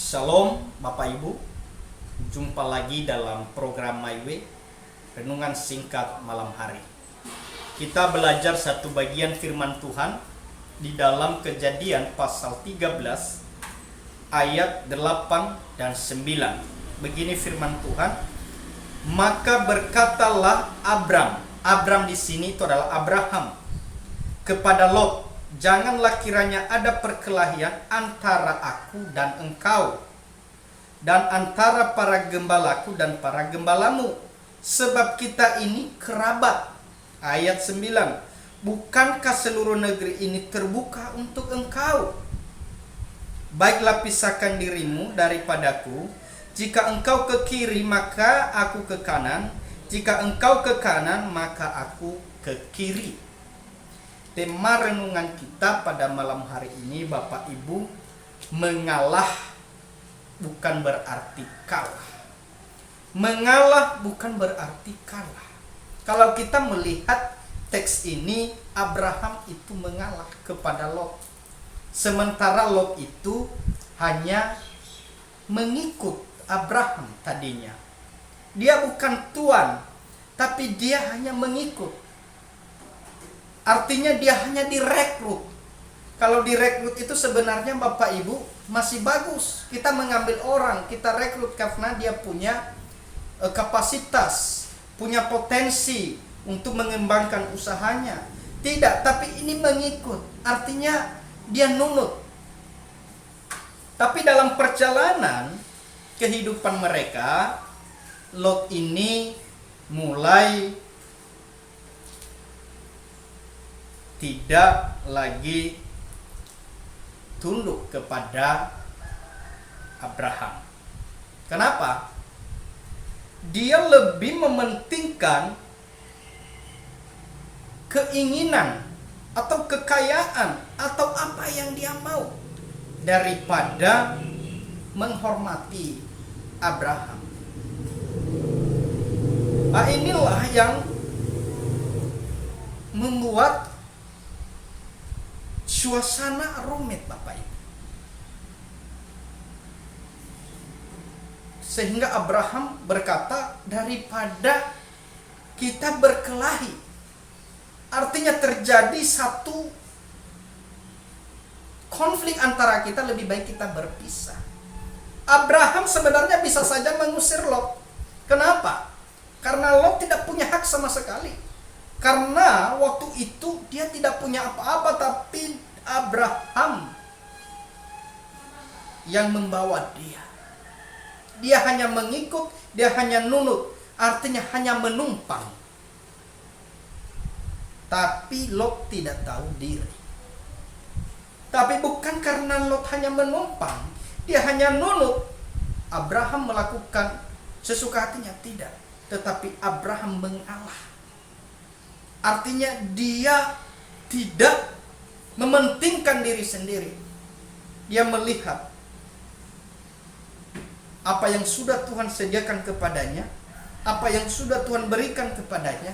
Shalom Bapak Ibu, jumpa lagi dalam program My Way, renungan singkat malam hari. Kita belajar satu bagian firman Tuhan di dalam Kejadian pasal 13 ayat 8 dan 9. Begini firman Tuhan, maka berkatalah Abram di sini itu adalah Abraham, kepada Lot, janganlah kiranya ada perkelahian antara aku dan engkau, dan antara para gembalaku dan para gembalamu, sebab kita ini kerabat. Ayat 9, bukankah seluruh negeri ini terbuka untuk engkau? Baiklah pisahkan dirimu daripadaku, jika engkau ke kiri maka aku ke kanan, jika engkau ke kanan maka aku ke kiri. Tema renungan kita pada malam hari ini, Bapak Ibu, mengalah bukan berarti kalah. Mengalah bukan berarti kalah. Kalau kita melihat teks ini, Abraham itu mengalah kepada Lot. Sementara Lot itu hanya mengikut Abraham tadinya. Dia bukan tuan, tapi dia hanya mengikut. Artinya dia hanya direkrut. Kalau direkrut itu sebenarnya Bapak Ibu masih bagus. Kita mengambil orang, kita rekrut karena dia punya kapasitas, punya potensi untuk mengembangkan usahanya. Tidak, tapi ini mengikut. Artinya dia nunut. Tapi dalam perjalanan kehidupan mereka, Lot ini mulai tidak lagi tunduk kepada Abraham. Kenapa? Dia lebih mementingkan keinginan atau kekayaan atau apa yang dia mau daripada menghormati Abraham. Nah, inilah yang membuat suasana rumit, Bapak Ibu. Sehingga Abraham berkata, daripada kita berkelahi, artinya terjadi satu konflik antara kita, lebih baik kita berpisah. Abraham sebenarnya bisa saja mengusir Lot. Kenapa? Karena Lot tidak punya hak sama sekali. Karena waktu itu dia tidak punya apa-apa, tapi Abraham yang membawa dia. Dia hanya mengikut, dia hanya nunut, artinya hanya menumpang. Tapi Lot tidak tahu diri. Tapi bukan karena Lot hanya menumpang, dia hanya nunut, Abraham melakukan sesuka hatinya, tidak. Tetapi Abraham mengalah. Artinya dia tidak mementingkan diri sendiri. Dia melihat apa yang sudah Tuhan sediakan kepadanya, apa yang sudah Tuhan berikan kepadanya.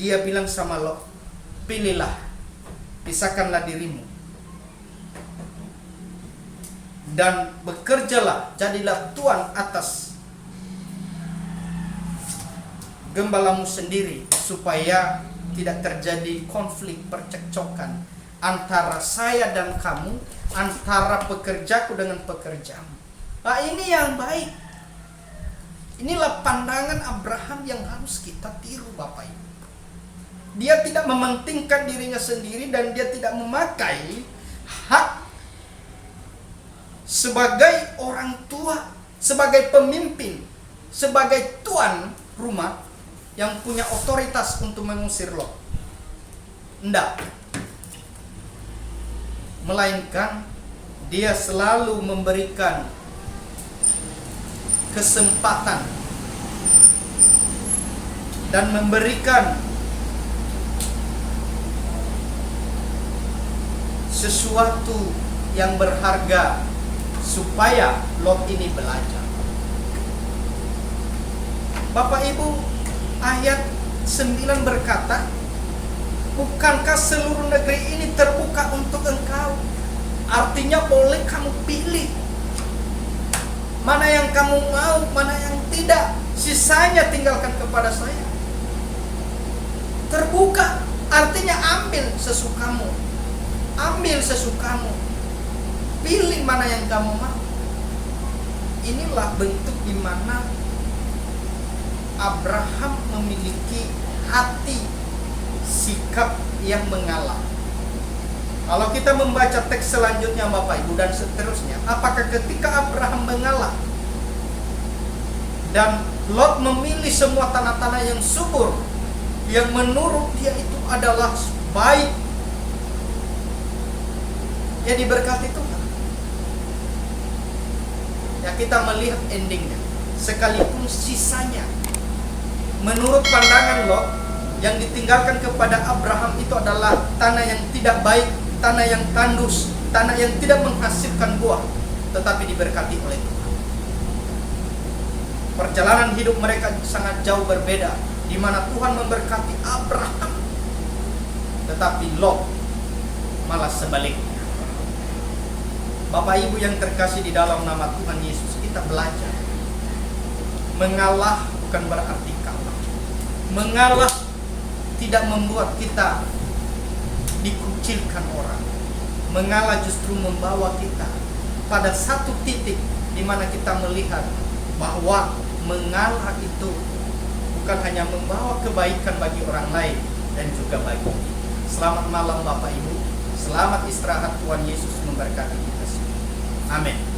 Dia bilang sama Lot, pilihlah, pisahkanlah dirimu, dan bekerjalah, jadilah tuan atas gembalamu sendiri, supaya tidak terjadi konflik percekcokan antara saya dan kamu, antara pekerjaku dengan pekerjamu. Nah, ini yang baik. Inilah pandangan Abraham yang harus kita tiru, Bapak Ibu. Dia tidak mementingkan dirinya sendiri dan dia tidak memakai hak sebagai orang tua, sebagai pemimpin, sebagai tuan rumah yang punya otoritas untuk mengusir Lot. Enggak. Melainkan dia selalu memberikan kesempatan dan memberikan sesuatu yang berharga supaya Lot ini belajar. Bapak Ibu, ayat 9 berkata, bukankah seluruh negeri ini terbuka untuk engkau? Artinya boleh kamu pilih. Mana yang kamu mau, mana yang tidak, sisanya tinggalkan kepada saya. Terbuka, artinya ambil sesukamu. Ambil sesukamu. Pilih mana yang kamu mau. Inilah bentuk di mana Abraham memiliki hati sikap yang mengalah. Kalau kita membaca teks selanjutnya Bapak Ibu dan seterusnya, apakah ketika Abraham mengalah dan Lot memilih semua tanah-tanah yang subur, yang menurut dia itu adalah baik, ya diberkati Tuhan. Ya kita melihat endingnya, sekalipun sisanya menurut pandangan Lot yang ditinggalkan kepada Abraham itu adalah tanah yang tidak baik, tanah yang tandus, tanah yang tidak menghasilkan buah, tetapi diberkati oleh Tuhan. Perjalanan hidup mereka sangat jauh berbeda, di mana Tuhan memberkati Abraham, tetapi Lot malah sebaliknya. Bapak Ibu yang terkasih di dalam nama Tuhan Yesus, kita belajar mengalah bukan berarti kalah. Mengalah tidak membuat kita dikucilkan orang. Mengalah justru membawa kita pada satu titik di mana kita melihat bahwa mengalah itu bukan hanya membawa kebaikan bagi orang lain dan juga bagi kita. Selamat malam Bapak Ibu. Selamat istirahat, Tuhan Yesus memberkati kita semua. Amin.